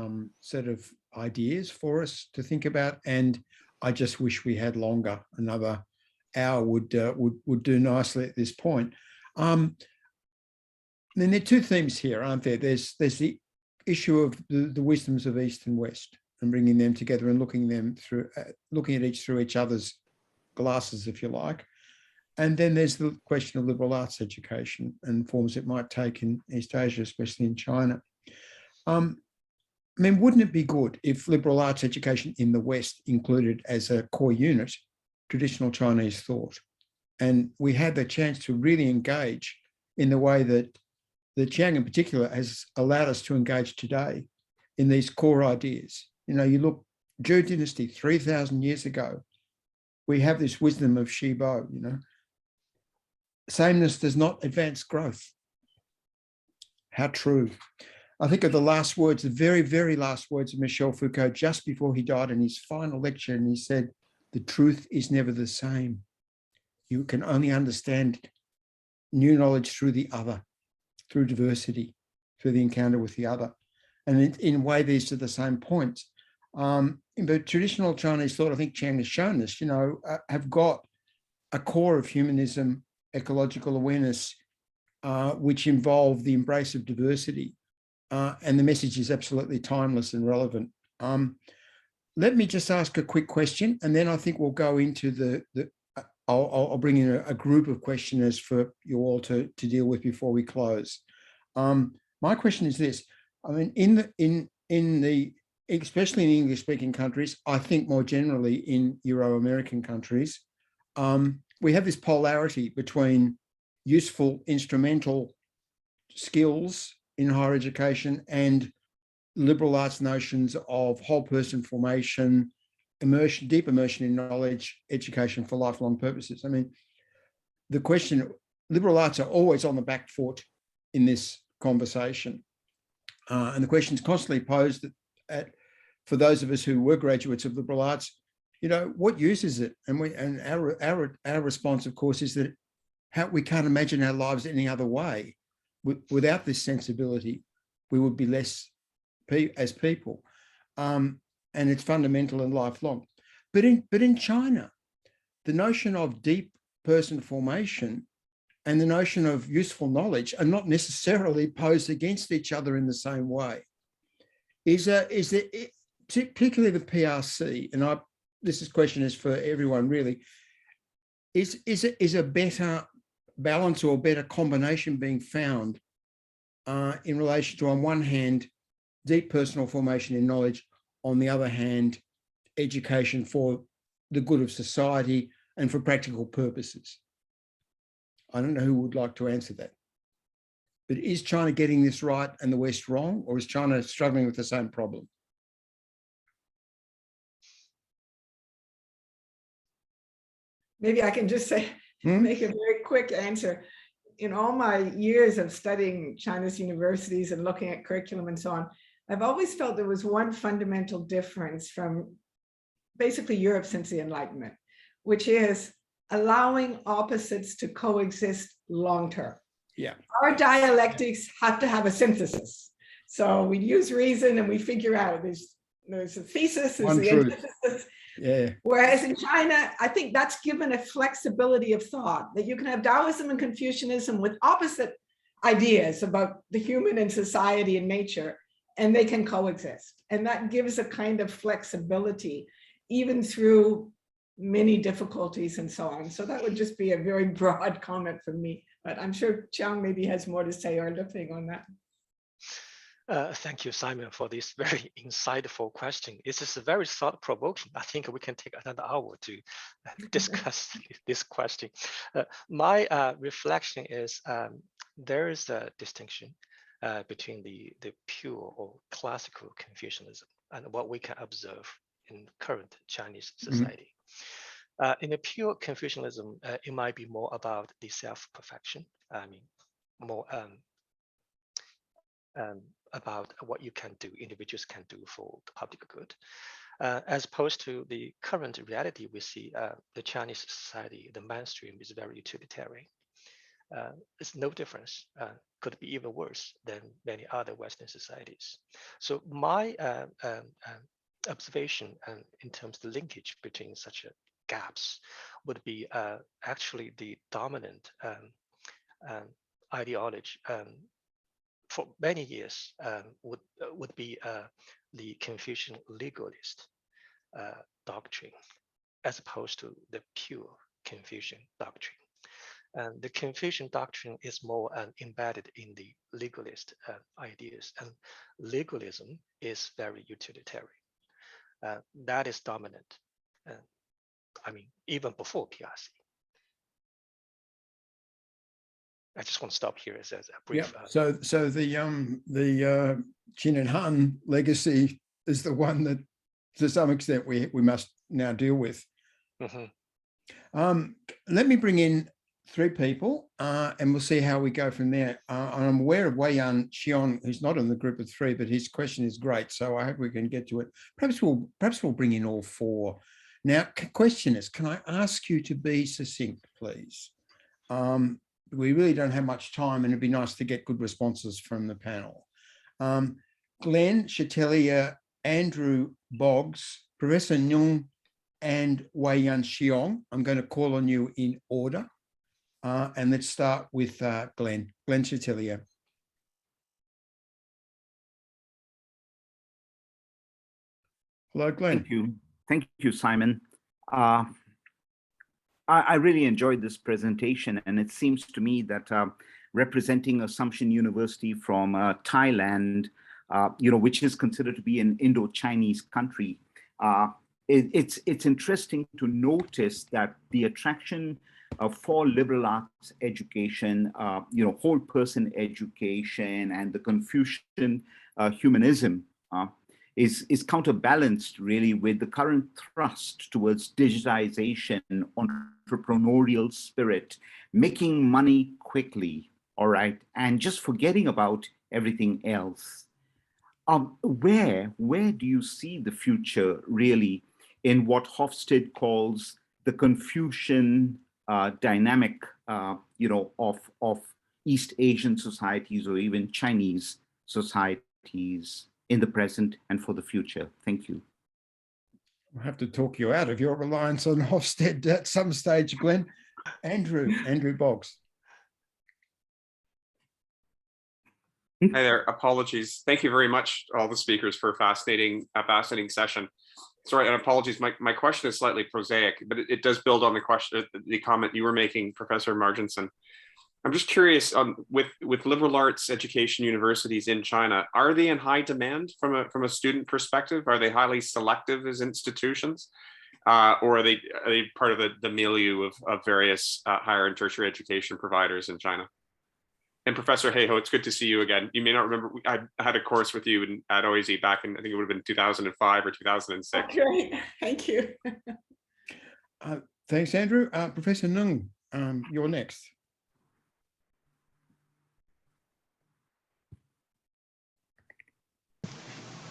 set of ideas for us to think about, and I just wish we had longer. Another hour would do nicely at this point. Then there are two themes here, aren't there? There's the issue of the wisdoms of East and West, and bringing them together and looking at each through each other's glasses, if you like. And then there's the question of liberal arts education and forms it might take in East Asia, especially in China. I mean, wouldn't it be good if liberal arts education in the West included as a core unit traditional Chinese thought? And we had the chance to really engage in the way that the Qiang in particular has allowed us to engage today in these core ideas. You know, you look, Zhou dynasty, 3,000 years ago, we have this wisdom of Shibo, you know, sameness does not advance growth. How true. I think of the last words, the very, very last words of Michel Foucault just before he died in his final lecture, and he said, the truth is never the same. You can only understand new knowledge through the other, through diversity, through the encounter with the other. And in a way, these are the same points. But traditional Chinese thought, I think Qiang has shown us, you know, have got a core of humanism, ecological awareness, which involve the embrace of diversity. And the message is absolutely timeless and relevant. let me just ask a quick question, and then I think we'll go into I'll bring in a group of questioners for you all to deal with before we close. My question is this: I mean, especially in English-speaking countries, I think more generally in Euro-American countries, we have this polarity between useful instrumental skills in higher education and liberal arts notions of whole person formation, immersion, deep immersion in knowledge, education for lifelong purposes. I mean, the question, liberal arts are always on the back foot in this conversation. And the question is constantly posed for those of us who were graduates of liberal arts, you know, what use is it? And our response, of course, is that we can't imagine our lives any other way. Without this sensibility, we would be less as people. And it's fundamental and lifelong. But in China, the notion of deep person formation and the notion of useful knowledge are not necessarily posed against each other in the same way. Is it particularly the PRC, and this question is for everyone really, is a better balance or a better combination being found in relation to, on one hand, deep personal formation in knowledge, on the other hand, education for the good of society and for practical purposes? I don't know who would like to answer that. But is China getting this right and the West wrong, or is China struggling with the same problem? Maybe I can just say, make a very quick answer. In all my years of studying China's universities and looking at curriculum and so on, I've always felt there was one fundamental difference from basically Europe since the Enlightenment, which is allowing opposites to coexist long-term. Yeah. Our dialectics have to have a synthesis. So we use reason and we figure out there's a thesis, there's the antithesis. Yeah. Whereas in China, I think that's given a flexibility of thought that you can have Taoism and Confucianism with opposite ideas about the human and society and nature, and they can coexist. And that gives a kind of flexibility, even through many difficulties and so on. So that would just be a very broad comment from me, but I'm sure Qiang maybe has more to say or Leping on that. Thank you, Simon, for this very insightful question. It is very thought-provoking. I think we can take another hour to discuss this question. My reflection is there is a distinction between the pure or classical Confucianism and what we can observe in current Chinese society. In the pure Confucianism, it might be more about the self-perfection. I mean, more about what you can do, individuals can do for the public good. As opposed to the current reality, we see the Chinese society, the mainstream is very utilitarian. It's no difference, could be even worse than many other Western societies. So my observation in terms of the linkage between such gaps would be actually the dominant ideology for many years would be the Confucian legalist doctrine, as opposed to the pure Confucian doctrine. And the Confucian doctrine is more embedded in the legalist ideas, and legalism is very utilitarian. That is dominant. I mean, even before PRC. I just want to stop here as a brief. So the Qin and Han legacy is the one that, to some extent, we must now deal with. Let me bring in three people, and we'll see how we go from there. I'm aware of Weiyan Xiong, who's not in the group of three, but his question is great, so I hope we can get to it. Perhaps we'll bring in all four. Now, questioners, can I ask you to be succinct, please? We really don't have much time, and it'd be nice to get good responses from the panel. Glenn Chatelier, Andrew Boggs, Professor Nyung, and Weiyan Xiong. I'm going to call on you in order. And let's start with Glenn Chatelier. Hello, Glenn. Thank you, Simon. I really enjoyed this presentation, and it seems to me that representing Assumption University from Thailand, which is considered to be an Indo-Chinese country, it's interesting to notice that the attraction for liberal arts education, whole person education, and the Confucian humanism is counterbalanced really with the current thrust towards digitization, entrepreneurial spirit, making money quickly, all right, and just forgetting about everything else. Where do you see the future really in what Hofstede calls the Confucian dynamic, of East Asian societies or even Chinese societies in the present and for the future? Thank you. I'll have to talk you out of your reliance on Hofstede at some stage, Glenn. Andrew Boggs. Hi there, apologies. Thank you very much, all the speakers, for a fascinating session. Sorry, and apologies, my question is slightly prosaic, but it does build on the comment you were making, Professor Marginson. I'm just curious, with liberal arts education universities in China, are they in high demand from a student perspective? Are they highly selective as institutions? Or are they part of the milieu of various higher and tertiary education providers in China? And Professor Hayhoe, it's good to see you again. You may not remember, I had a course with you at OAZ back in, I think it would have been 2005 or 2006. Great, thank you. Thanks, Andrew. Professor Nung, you're next.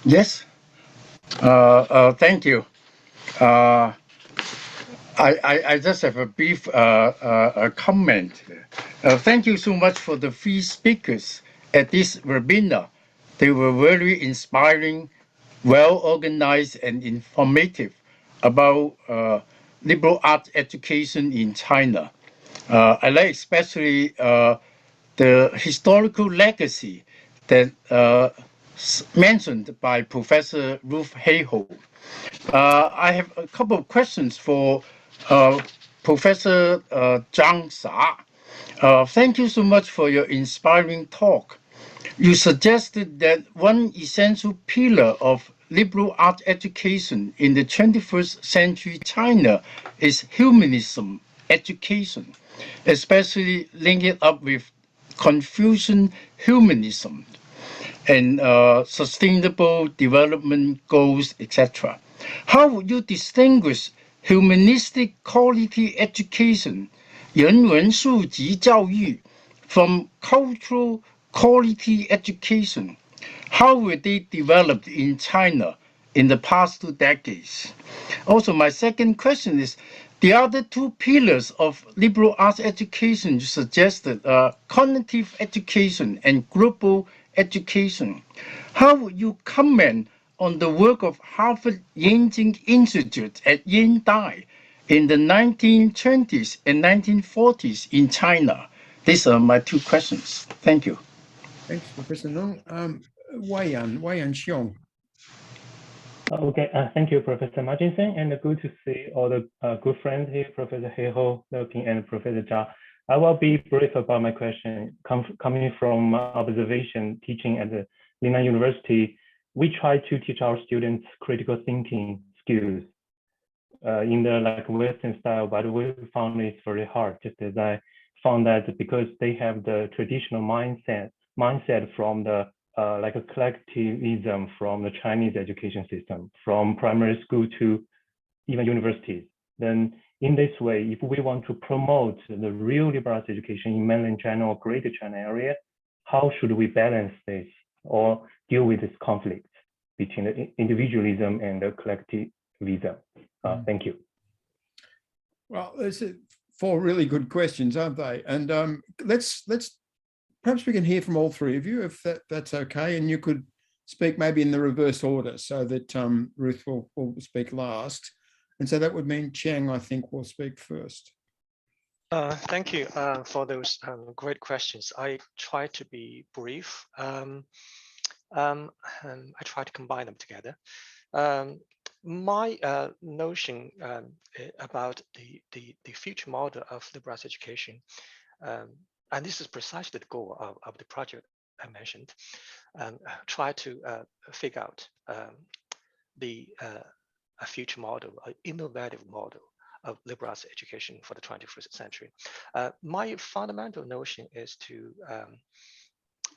Yes, thank you. I just have a brief comment. Thank you so much for the three speakers at this webinar. They were very inspiring, well organized, and informative about liberal arts education in China. I like especially the historical legacy that mentioned by Professor Ruth Hayhoe. I have a couple of questions for Professor Qiang Zha. Thank you so much for your inspiring talk. You suggested that one essential pillar of liberal arts education in the 21st century China is humanism education, especially link it up with Confucian humanism and sustainable development goals, etc. How would you distinguish humanistic quality education, 人文素级教育, from cultural quality education? How were they developed in China in the past 2 decades? Also, my second question is, the other two pillars of liberal arts education you suggested are cognitive education and global education. How would you comment on the work of Harvard Yanjing Institute at Yindai in the 1920s and 1940s in China? These are my two questions. Thank you. Thanks, Professor Nung. Wei-Yan Xiong. Okay, thank you, Professor Marginson, and good to see all the good friends here, Professor Hayhoe, Leping, and Professor Zha. I will be brief about my question. Coming from observation, teaching at the Mainland University, we try to teach our students critical thinking skills in the Western style, but we found it's very hard, just as I found that because they have the traditional mindset from the like a collectivism from the Chinese education system, from primary school to even universities. Then in this way, if we want to promote the real liberal arts education in mainland China or Greater China area, how should we balance this or deal with this conflict between the individualism and the collectivism? Thank you. Well, there's 4 really good questions, aren't they? And let's perhaps we can hear from all 3 of you, if that's okay. And you could speak maybe in the reverse order so that Ruth will speak last. And so that would mean Qiang, I think, will speak first. Thank you for those great questions. I try to be brief. I try to combine them together. My notion about the future model of liberal arts education, and this is precisely the goal of the project I mentioned, try to figure out a future model, an innovative model of liberal arts education for the 21st century. My fundamental notion is to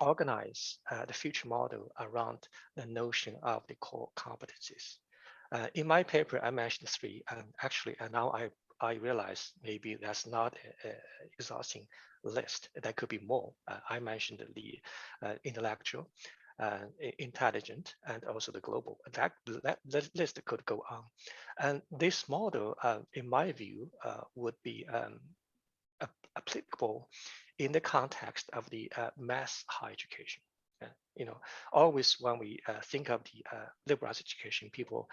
organize the future model around the notion of the core competencies. In my paper, I mentioned three, and actually now I realize maybe that's not an exhausting list. There could be more. I mentioned the intellectual, intelligent, and also the global. That list could go on. And this model, in my view, would be applicable in the context of the mass higher education. Always when we think of the liberal arts education, people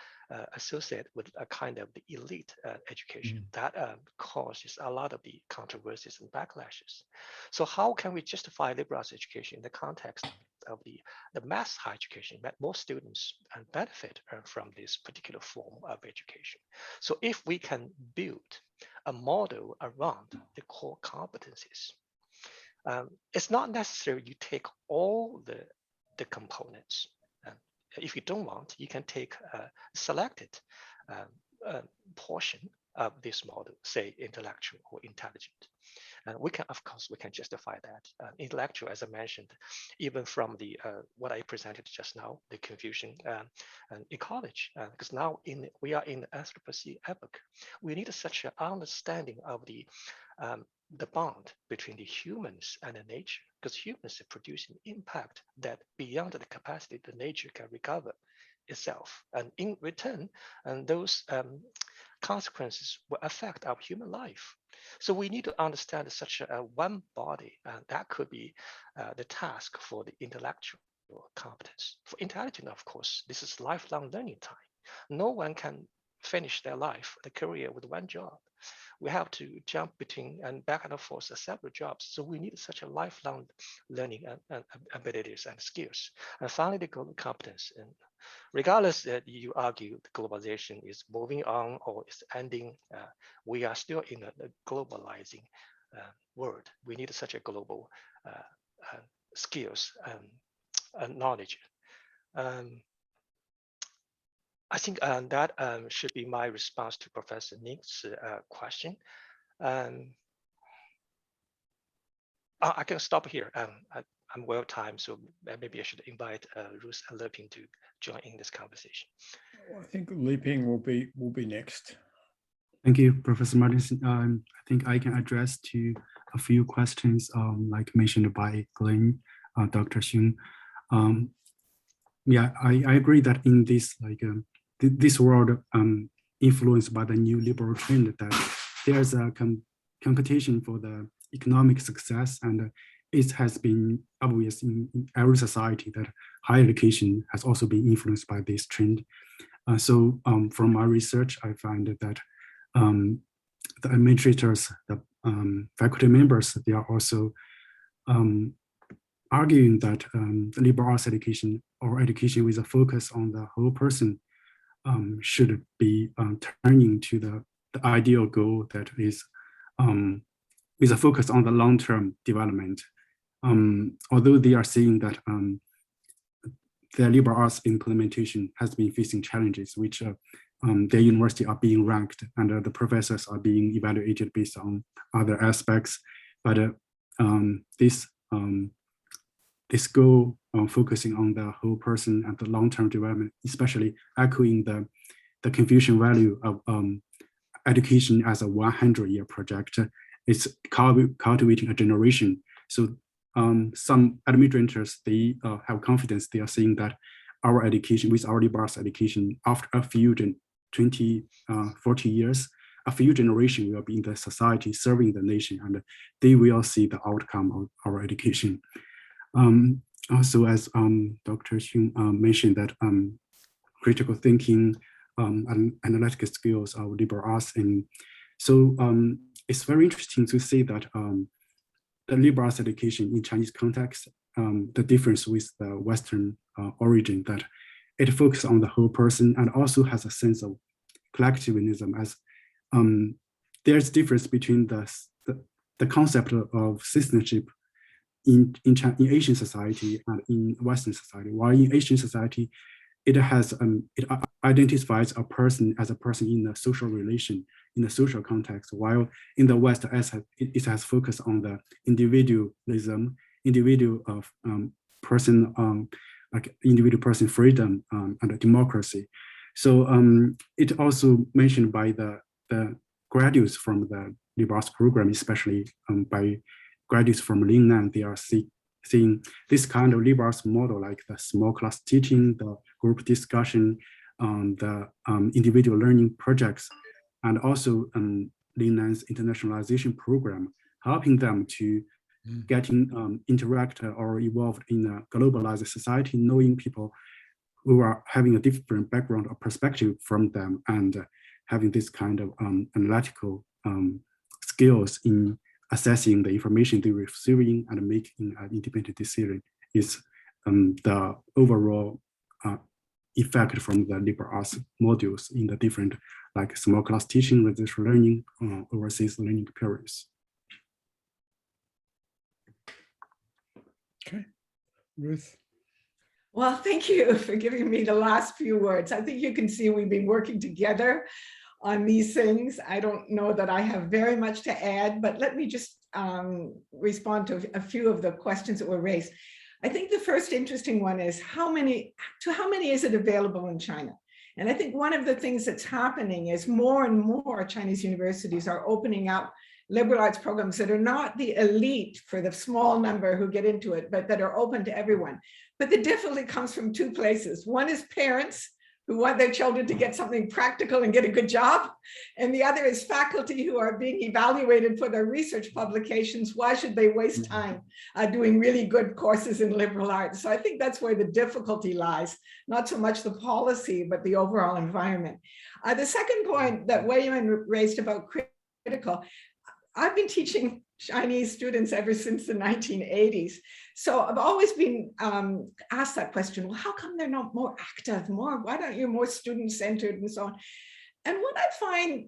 associate with a kind of the elite education that causes a lot of the controversies and backlashes. So how can we justify liberal arts education in the context of the mass higher education, that more students benefit from this particular form of education? So if we can build a model around the core competencies, it's not necessary you take all the components. If you don't want, you can take a selected portion of this model, say intellectual or intelligent. And we can, of course, we can justify that. Intellectual, as I mentioned, even from the what I presented just now, the Confucian ecology, because now we are in the Anthropocene epoch. We need such an understanding of the bond between the humans and the nature, because humans are producing impact that beyond the capacity the nature can recover itself. And in return, and those consequences will affect our human life. So we need to understand such a one body, and that could be the task for the intellectual competence. For intelligence, of course, this is lifelong learning time. No one can finish their life, the career with one job. We have to jump between and back and forth several jobs. So we need such a lifelong learning and abilities and skills. And finally, the global competence. And regardless that you argue the globalization is moving on or is ending, we are still in a globalizing world. We need such a global skills and knowledge. I think that should be my response to Professor Ning's question. I can stop here. I'm well timed, so maybe I should invite Ruth and Leping to join in this conversation. I think Leping will be next. Thank you, Professor Martinson. I think I can address to a few questions, like mentioned by Glenn, Dr. Xun. Yeah, I agree that in this this world influenced by the new liberal trend, that there's a competition for the economic success, and it has been obvious in every society that higher education has also been influenced by this trend. So from my research, I find that the administrators, the faculty members, they are also arguing that the liberal arts education or education with a focus on the whole person should be turning to the ideal goal that is with a focus on the long-term development. Although they are saying that the liberal arts implementation has been facing challenges, which their university are being ranked and the professors are being evaluated based on other aspects. But this goal focusing on the whole person and the long-term development, especially echoing the Confucian value of education as a 100-year project, it's cultivating a generation. So some administrators, they have confidence. They are saying that our education, with our liberal arts education, after a few 20, 40 years, a few generations will be in the society serving the nation, and they will see the outcome of our education. Also, as Dr. Xun mentioned, that critical thinking and analytical skills are liberal arts. And so it's very interesting to see that the liberal arts education in Chinese context, the difference with the Western origin, that it focuses on the whole person and also has a sense of collectivism. As there's difference between the concept of citizenship in Asian society and in Western society. While in Asian society, it identifies a person as a person in a social relation, in a social context, while in the West, it has focused on the individualism, individual person freedom and democracy. So it also mentioned by the graduates from the liberal arts program, especially by graduates from Lingnan, they are seeing this kind of liberal arts model, like the small class teaching, the group discussion, the individual learning projects, and also Lingnan's internationalization program, helping them to interact or evolve in a globalized society, knowing people who are having a different background or perspective from them, and having this kind of analytical skills in assessing the information they're receiving and making an independent decision is the overall effect from the liberal arts modules in the different, like small class teaching, residential learning, overseas learning periods. Okay, Ruth. Well, thank you for giving me the last few words. I think you can see we've been working together on these things. I don't know that I have very much to add, but let me just respond to a few of the questions that were raised. I think the first interesting one is how many is it available in China? And I think one of the things that's happening is more and more Chinese universities are opening up liberal arts programs that are not the elite for the small number who get into it, but that are open to everyone. But the difficulty comes from two places. One is parents who want their children to get something practical and get a good job. And the other is faculty who are being evaluated for their research publications. Why should they waste time doing really good courses in liberal arts? So I think that's where the difficulty lies, not so much the policy, but the overall environment. The second point that Wei-Yuan raised about critical, I've been teaching Chinese students ever since the 1980s. So I've always been asked that question, well, how come they're not more active, why don't you more student-centered and so on? And what I find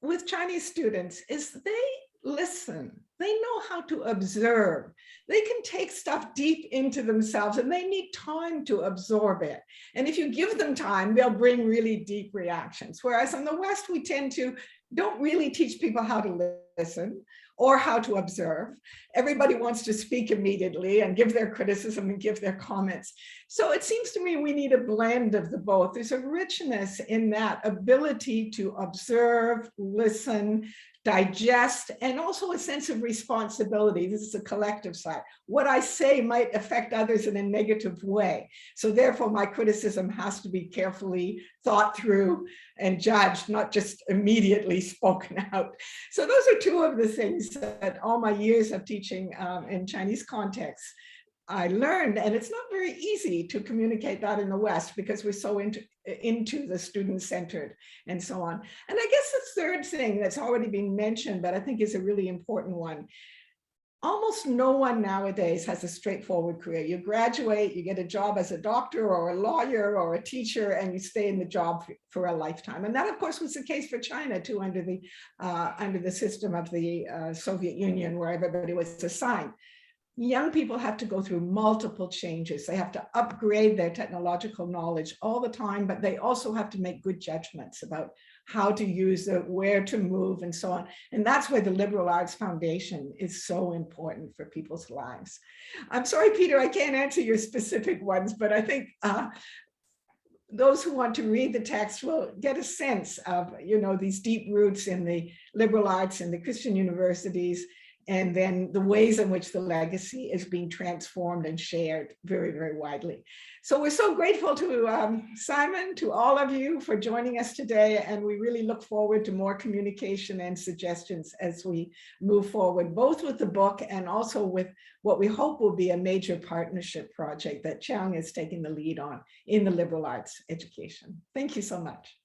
with Chinese students is they listen, they know how to observe, they can take stuff deep into themselves and they need time to absorb it. And if you give them time, they'll bring really deep reactions. Whereas in the West, we tend to don't really teach people how to listen or how to observe. Everybody wants to speak immediately and give their criticism and give their comments. So it seems to me we need a blend of the both. There's a richness in that ability to observe, listen, digest, and also a sense of responsibility. This is a collective side. What I say might affect others in a negative way. So therefore my criticism has to be carefully thought through and judged, not just immediately spoken out. So those are two of the things that all my years of teaching in Chinese contexts I learned, and it's not very easy to communicate that in the West because we're so into the student-centered and so on. And I guess the third thing that's already been mentioned, but I think is a really important one, almost no one nowadays has a straightforward career. You graduate, you get a job as a doctor or a lawyer or a teacher, and you stay in the job for a lifetime. And that, of course, was the case for China too, under the system of the Soviet Union, where everybody was assigned. Young people have to go through multiple changes. They have to upgrade their technological knowledge all the time, but they also have to make good judgments about how to use it, where to move, and so on. And that's where the liberal arts foundation is so important for people's lives. I'm sorry, Peter, I can't answer your specific ones, but I think those who want to read the text will get a sense of, these deep roots in the liberal arts and the Christian universities, and then the ways in which the legacy is being transformed and shared very, very widely. So we're so grateful to Simon, to all of you for joining us today, and we really look forward to more communication and suggestions as we move forward, both with the book and also with what we hope will be a major partnership project that Qiang is taking the lead on in the liberal arts education. Thank you so much.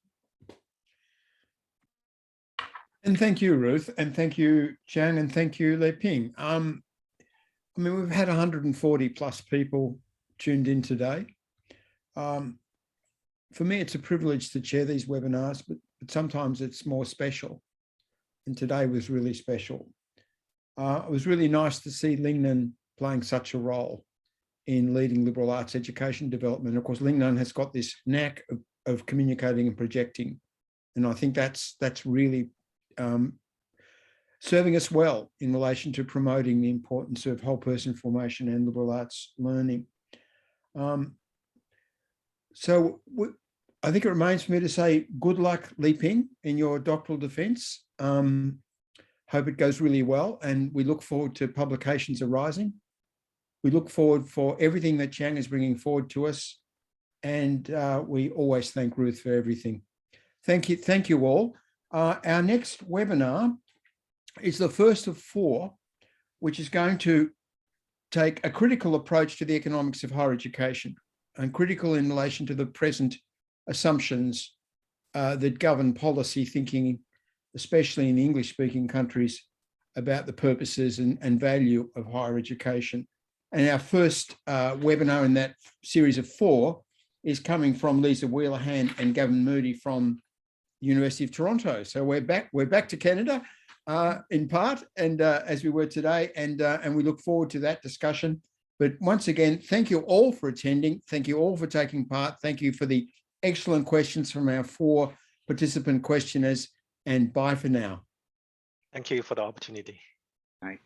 And thank you, Ruth, and thank you, Qiang, and thank you, Leping. We've had 140 plus people tuned in today. for me, it's a privilege to chair these webinars, but sometimes it's more special. And today was really special. It was really nice to see Lingnan playing such a role in leading liberal arts education development. Of course, Lingnan has got this knack of communicating and projecting. And I think that's really serving us well in relation to promoting the importance of whole person formation and liberal arts learning. So I think it remains for me to say good luck, Leping, in your doctoral defence. Hope it goes really well, and we look forward to publications arising. We look forward for everything that Qiang is bringing forward to us, and we always thank Ruth for everything. Thank you all. Our next webinar is the first of 4, which is going to take a critical approach to the economics of higher education, and critical in relation to the present assumptions that govern policy thinking, especially in the English-speaking countries, about the purposes and value of higher education. And our first webinar in that series of 4 is coming from Lisa Wheeler-Han and Gavin Moody from the University of Toronto. So we're back to Canada in part, and as we were today, and we look forward to that discussion. But once again, thank you all for attending. Thank you all for taking part. Thank you for the excellent questions from our 4 participant questioners, and bye for now. Thank you for the opportunity. Bye.